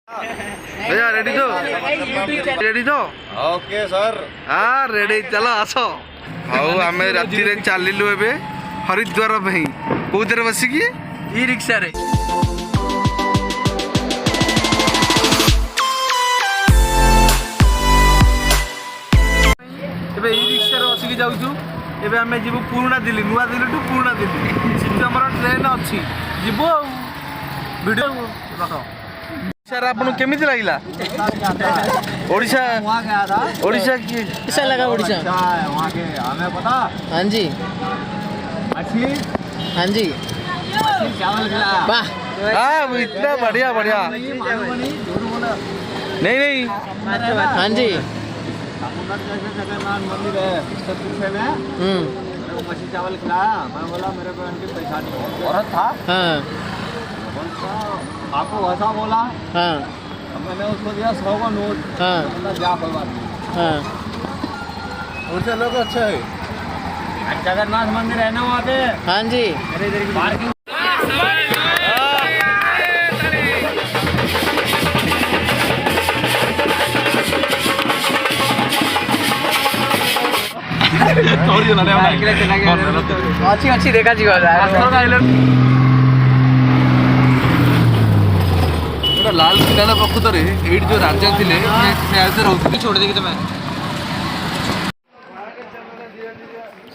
भैया रेडी तो okay sir हाँ रेडी चलो आस हाउ आम राति चलू ए हरिद्वार कौन बसिकी ई रिक्शा रे ए रिक्शा बसिकी जाऊँ एबे आम जीवु पुराना दिल्ली नुआ दिल्ली टू पुराना दिल्ली सीट आम ट्रेन अच्छी जीवु वीडियो रख सर आपको केमी लगे ओडिशा वहाँ गया था ओडिशा की कैसा लगा उड़ीसा? वहाँ के हमें पता हाँ जी मछली हाँ जी चावल खिलाया वाह हाँ इतना बढ़िया बढ़िया नहीं नहीं हाँ जी जगन्नाथ मंदिर है उसके पीछे में मेरे को मछली चावल खिलाया। मैं बोला मेरे को उनकी पैसा नहीं औरत था हाँ आपको वैसा बोला हाँ मैंने उसको दिया 100 का नोट हाँ बोला जा कोई बात नहीं। हाँ उनसे लोग अच्छा है जगन्नाथ मंदिर है ना वहाँ पे हाँ जी पार्किंग अच्छी अच्छी देखा जी लाल किला प्रकृत ये जो राजा थे रोकती छोड़ देगी तुम्हें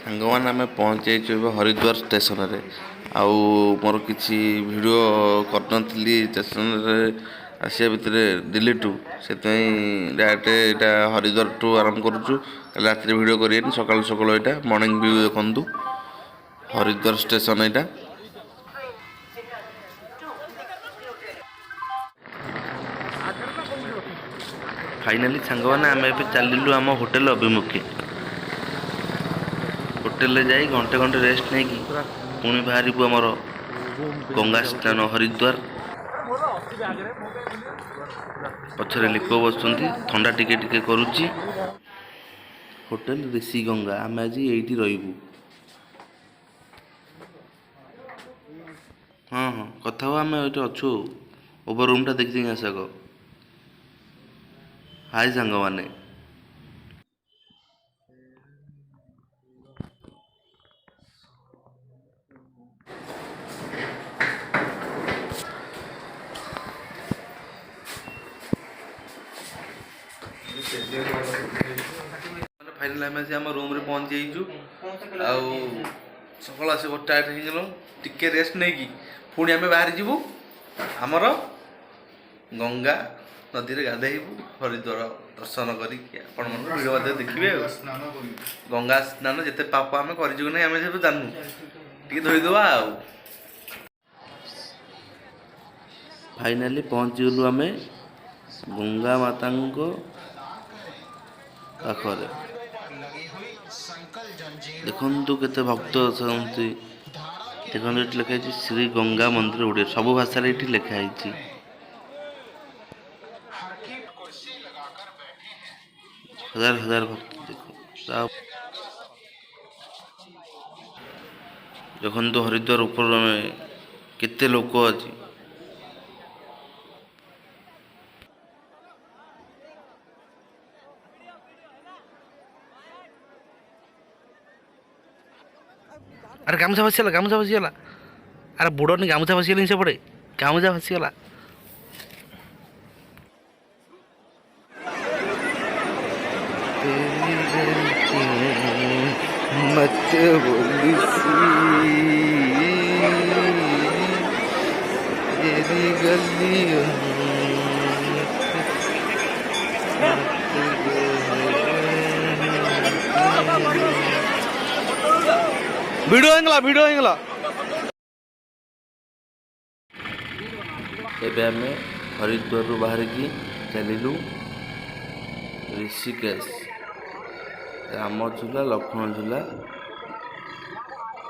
सांग आम पहुँच जाइए हरिद्वार स्टेशन रे आउ मोर किसी वीडियो करनी स्टेशन आसिया भितर दिल्ली टू से डायरेक्ट यहाँ हरिद्वार टू आरंभ करुचु रात वीडियो करें सकाल सकाल यहाँ मॉर्निंग व्यू देखु हरिद्वार स्टेशन यहाँ फाइनाली सांग मैंने आम ए चलू आम होटेल अभिमुखे होटेल जाई घंटे घंटे रेस्ट नहीं कि पुणी बाहर आमर गंगा स्नान हरिद्वार पछरे लिख बस थंडा टिके टिके करुच्ची होटेल ऋषि गंगा आम आज ये रही हाँ हाँ कथा हो आम ये अच्छु ओवर रूम टा देखी आसक हाय सांग मैंने फाइनाल आम आम रूम रे पहुँच जाइछु सकाल आस टायर्ड हो गल टिके रेस्ट नहीं कि पुणी आम बाहर जीवु आमर गंगा नदी में गाधेबू हरिद्वार दर्शन कर देखिए गंगा स्नान जिते पाप आम कर जानू टे धोईदवा फाइनाली पहुँच गलु आम गंगा माता पाखरे देखु केते भक्त अछंती देखो ये लिखाई श्री गंगा मंदिर ओडिया सब भाषा ये लिखाई हजार हजार भक्त देखो देखो तो हरिद्वार ऊपर केते लोक अच्छी अरे गामुछा भासीगला अरे बुड़नी गामुछा भासीगला से पड़े गामुछा भासीगला मत तेरी गलियों वीडियो होगा एबे आम हरिद्वार बाहर की चलू ऋषिकेश राम झूला लक्ष्मण झूला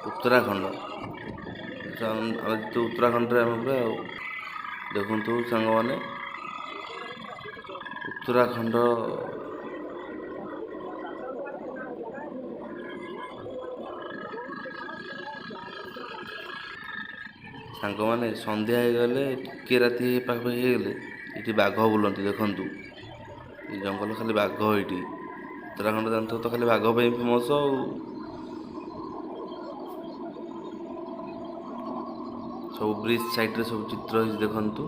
उत्तराखंड तो उत्तराखंड देखु सांग मैंने उत्तराखंड सांग मैंने संध्या हो गले टिके राति पाखपाखि हो गले ଏଠି ବାଘ ବୁଲନ୍ତି ଦେଖନ୍ତୁ। ଏ ଜଙ୍ଗଲ ଖାଲି ବାଘ ଏଇଠି। ଉତ୍ତରାଖଣ୍ଡ ଜାଣିଥିବ ତ ଖାଲି ବାଘ ପାଇଁ ଫେମସ୍ ଆଉ। ସବୁ ବ୍ରିଜ୍ ସାଇଡ଼୍ରେ ସବୁ ଚିତ୍ର ହେଇଛି ଦେଖନ୍ତୁ।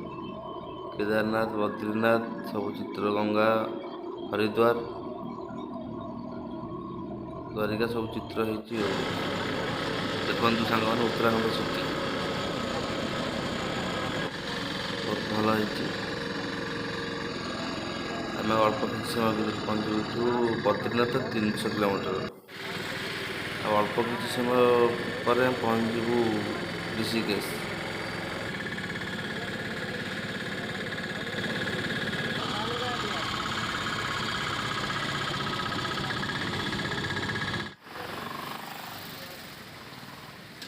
କେଦାରନାଥ, ବଦ୍ରୀନାଥ ସବୁ ଚିତ୍ର, ଗଙ୍ଗା, ହରିଦ୍ୱାର, ଦ୍ୱାରିକା ସବୁ ଚିତ୍ର ହେଇଛି ଆଉ। ଦେଖନ୍ତୁ ସାଙ୍ଗମାନେ ଉତ୍ତରାଖଣ୍ଡ ସିଟି ବହୁତ ଭଲ ହେଇଛି। ଆମେ ଅଳ୍ପ କିଛି ସମୟ ଭିତରେ ପହଞ୍ଚିବୁ। ଏଠୁ ବଦ୍ରୀନାଥ 300 କିଲୋମିଟର, ଆଉ ଅଳ୍ପ କିଛି ସମୟ ପରେ ଆମେ ପହଞ୍ଚିବୁ ଋଷିକେଶ।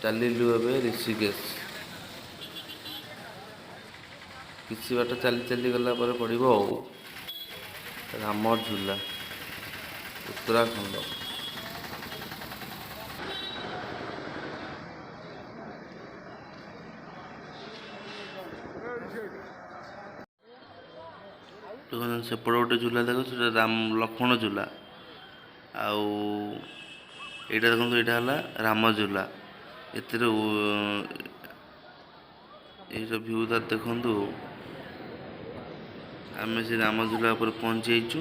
ଚାଲିଲୁ ଏବେ ଋଷିକେଶ। କିଛି ବାଟ ଚାଲି ଚାଲି ଗଲା ପରେ ପଡ଼ିବ ଆଉ ରାମଝୁଲା, ଉତ୍ତରାଖଣ୍ଡ। ସେପଟେ ଗୋଟେ ଝୁଲା ଦେଖ, ସେଟା ଲକ୍ଷ୍ମଣ ଝୁଲା। ଆଉ ଏଇଟା ଦେଖନ୍ତୁ, ଏଇଟା ହେଲା ରାମଝୁଲା। ଏଥିରେ ଏଇଟା ଭ୍ୟୁ ତାର ଦେଖନ୍ତୁ। ଆମେ ସେ ରାମଝୁଲା ଉପରେ ପହଞ୍ଚି ଯାଇଛୁ।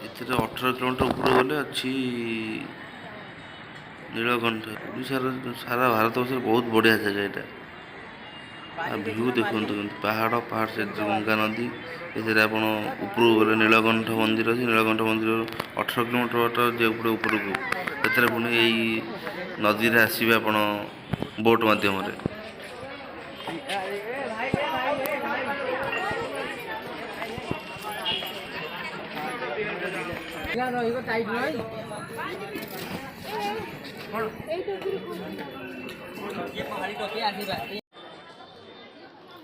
ଏଥିରେ 18 କିଲୋମିଟର ଉପରକୁ ଗଲେ ଅଛି ନୀଳକଣ୍ଠ। ଓଡ଼ିଶାର ସାରା ଭାରତ ବର୍ଷରେ ବହୁତ ବଢ଼ିଆ ଜାଗା ଏଇଟା। ଆଉ ଭ୍ୟୁ ଦେଖନ୍ତୁ କେମିତି, ପାହାଡ଼ ସେଥିରେ ଗଙ୍ଗା ନଦୀ। ଏଥିରେ ଆପଣ ଉପରକୁ ଗଲେ ନୀଳକଣ୍ଠ ମନ୍ଦିର ଅଛି। ନୀଳକଣ୍ଠ ମନ୍ଦିରରୁ 18 କିଲୋମିଟର ବାଟ ଯିବାକୁ ଉପରକୁ। ସେଥିରେ ପୁଣି ଏଇ ନଦୀରେ ଆସିବେ ଆପଣ ବୋଟ୍ ମାଧ୍ୟମରେ।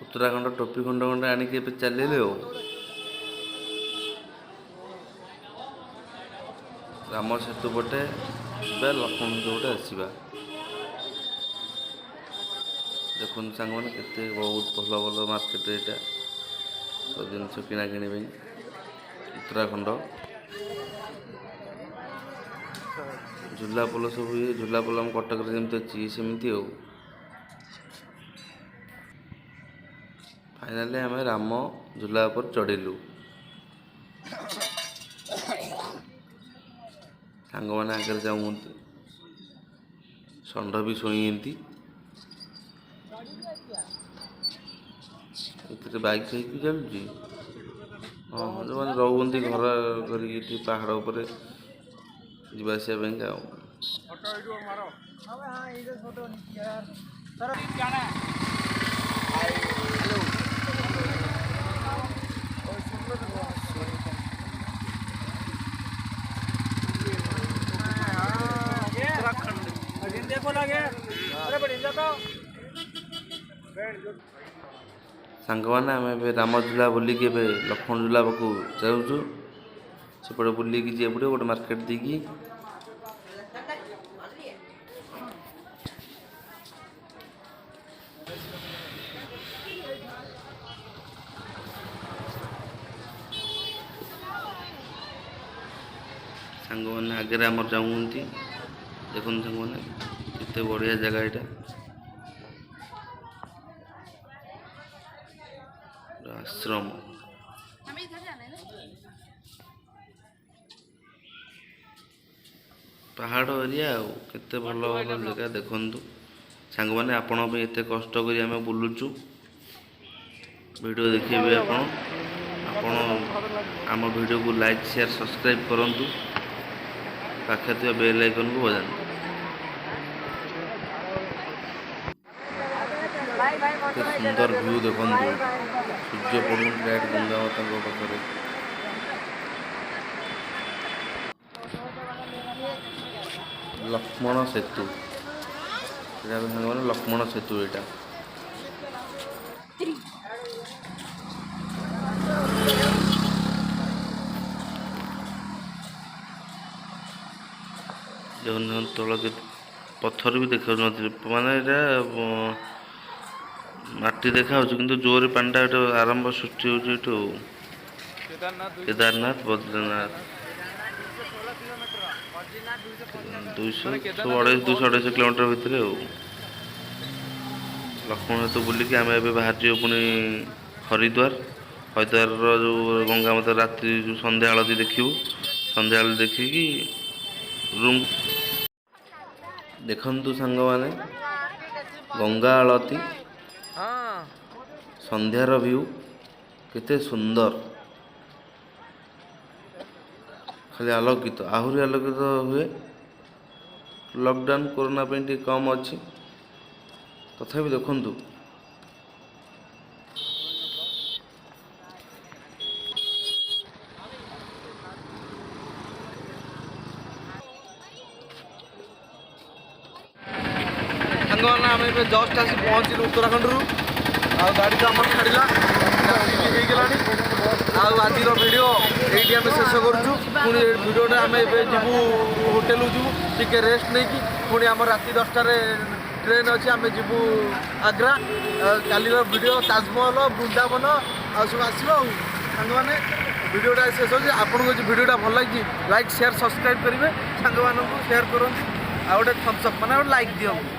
ଉତ୍ତରାଖଣ୍ଡ ଟୋପି ଖଣ୍ଡ ଖଣ୍ଡେ ଆଣିକି ଏବେ ଚାଲିଲେ ଆଉ। ରାମ ସେତୁ ପଟେ ଯିବା, ଲକ୍ଷ୍ମଣ ସେତୁ ପଟେ ଆସିବା। ଦେଖନ୍ତୁ ସାଙ୍ଗମାନେ କେତେ ବହୁତ ଭଲ ଭଲ ମାର୍କେଟ ଏଇଟା, ସବୁ ଜିନିଷ କିଣାକିଣି ପାଇଁ। ଉତ୍ତରାଖଣ୍ଡ ଝୁଲାପୋଲ ସବୁ, ଇଏ ଝୁଲାପୋଲ ଆମ କଟକରେ ଯେମିତି ଅଛି ସେମିତି ଆଉ। ଫାଇନାଲି ଆମେ ରାମ ଝୁଲା ଉପରେ ଚଢ଼ିଲୁ। ସାଙ୍ଗମାନେ ଆଗରେ ଯାଉଛନ୍ତି, ଷଣ୍ଢ ବି ଶୋଇଛନ୍ତି। ଏଥିରେ ବାଇକ୍ ଫାଇକ୍ ବି ଚାଲୁଛି। ହଁ, ଯେଉଁମାନେ ରହୁଛନ୍ତି ଘର କରିକି ଏଠି ପାହାଡ଼ ଉପରେ ଯିବା ଆସିବା ପାଇଁକା ଆଉ। ସାଙ୍ଗମାନେ ଆମେ ଏବେ ରାମଝୁଲା ବୁଲିକି ଏବେ ଲକ୍ଷ୍ମଣ ଝୁଲା ପାଖକୁ ଯାଉଛୁ। ସେପଟେ ବୁଲିକି ଯିବାକୁ ପଡ଼ିବ ଗୋଟେ ମାର୍କେଟ ଦେଇକି। ସାଙ୍ଗମାନେ ଆଗରେ ଆମର ଯାଉଛନ୍ତି, ଦେଖନ୍ତୁ ସାଙ୍ଗମାନେ କେତେ ବଢ଼ିଆ ଜାଗା ଏଇଟା। ଆଶ୍ରମ ପାହାଡ଼ ଏରିଆ ଆଉ କେତେ ଭଲ ଭଲ ଜାଗା ଦେଖନ୍ତୁ ସାଙ୍ଗମାନେ। ଆପଣଙ୍କ ପାଇଁ ଏତେ କଷ୍ଟ କରି ଆମେ ବୁଲୁଛୁ, ଭିଡ଼ିଓ ଦେଖିବେ ଆପଣ। ଆପଣ ଆମ ଭିଡ଼ିଓକୁ ଲାଇକ୍, ସେୟାର, ସବସ୍କ୍ରାଇବ୍ କରନ୍ତୁ। ପାଖରେ ଥିବା ବେଲ୍ ଆଇକନ୍କୁ ବଜାନ୍ତୁ। କେତେ ସୁନ୍ଦର ଭ୍ୟୁ ଦେଖନ୍ତୁ, ସୂର୍ଯ୍ୟ ପଡ଼ୁଛନ୍ତି ଡାଇରେକ୍ଟ ଗଙ୍ଗା ମାତାଙ୍କ ପାଖରେ। ଲକ୍ଷ୍ମଣ ସେତୁ, ଏଇଟା ସାଙ୍ଗମାନେ ଲକ୍ଷ୍ମଣ ସେତୁ ଏଇଟା। ଦେଖନ୍ତୁ ତଳ ପଥର ବି ଦେଖାଉନଥିଲେ, ମାନେ ଏଇଟା ମାଟି ଦେଖାଯାଉଛି କିନ୍ତୁ ଜୋରରେ ପାଣିଟା ଏଠୁ ଆରମ୍ଭ ସୃଷ୍ଟି ହେଉଛି ଏଠୁ କେଦାରନାଥ ବଦ୍ରୀନାଥ 200-250 କିଲୋମିଟର ଭିତରେ ଆଉ ଲକ୍ଷ୍ମଣ ସହିତ ବୁଲିକି ଆମେ ଏବେ ବାହାରିଯିବୁ ପୁଣି ହରିଦ୍ୱାରର ଯେଉଁ ଗଙ୍ଗା ମାତା ରାତ୍ରି ଯେଉଁ ସନ୍ଧ୍ୟା ଆଳତି ଦେଖିବୁ। ସନ୍ଧ୍ୟା ଆଳତି ଦେଖିକି ରୁମ୍ ଦେଖନ୍ତୁ ସାଙ୍ଗମାନେ ଗଙ୍ଗା ଆଳତି ସନ୍ଧ୍ୟାର ଭିଉ କେତେ ସୁନ୍ଦର, ଖାଲି ଆଲୋକିତ, ଆହୁରି ଆଲୋକିତ ହୁଏ। ଲକଡାଉନ୍ କୋରୋନା ପାଇଁ ଟିକେ କମ୍ ଅଛି, ତଥାପି ଦେଖନ୍ତୁ ସାଙ୍ଗମାନେ ଆମେ ଏବେ ଜଷ୍ଟ ଆସି ପହଞ୍ଚିଲୁ ଉତ୍ତରାଖଣ୍ଡରୁ। ଆଉ ଗାଡ଼ି ତ ଆମର ଛାଡ଼ିଲା, ହେଇଗଲାଣି। ଆଉ ଆଜିର ଭିଡ଼ିଓ ଏଇଠି ଆମେ ଶେଷ କରୁଛୁ। ପୁଣି ଏ ଭିଡ଼ିଓଟା ଆମେ ଏବେ ଯିବୁ ହୋଟେଲକୁ ଯିବୁ ଟିକେ ରେଷ୍ଟ ନେଇକି, ପୁଣି ଆମର ରାତି 10ଟାରେ ଟ୍ରେନ୍ ଅଛି, ଆମେ ଯିବୁ ଆଗ୍ରା। କାଲିର ଭିଡ଼ିଓ ତାଜମହଲ ବୃନ୍ଦାବନ ଆଉ ସବୁ ଆସିବ। ଆଉ ସାଙ୍ଗମାନେ ଭିଡ଼ିଓଟା ଶେଷ ହେଉଛି। ଆପଣଙ୍କୁ ଯଦି ଭିଡ଼ିଓଟା ଭଲ ଲାଗିଛି ଲାଇକ୍ ସେୟାର ସବସ୍କ୍ରାଇବ୍ କରିବେ, ସାଙ୍ଗମାନଙ୍କୁ ସେୟାର କରନ୍ତୁ, ଆଉ ଗୋଟେ ଥମ୍ସ ଅପ୍ ମାନେ ଗୋଟେ ଲାଇକ୍ ଦିଅନ୍ତୁ।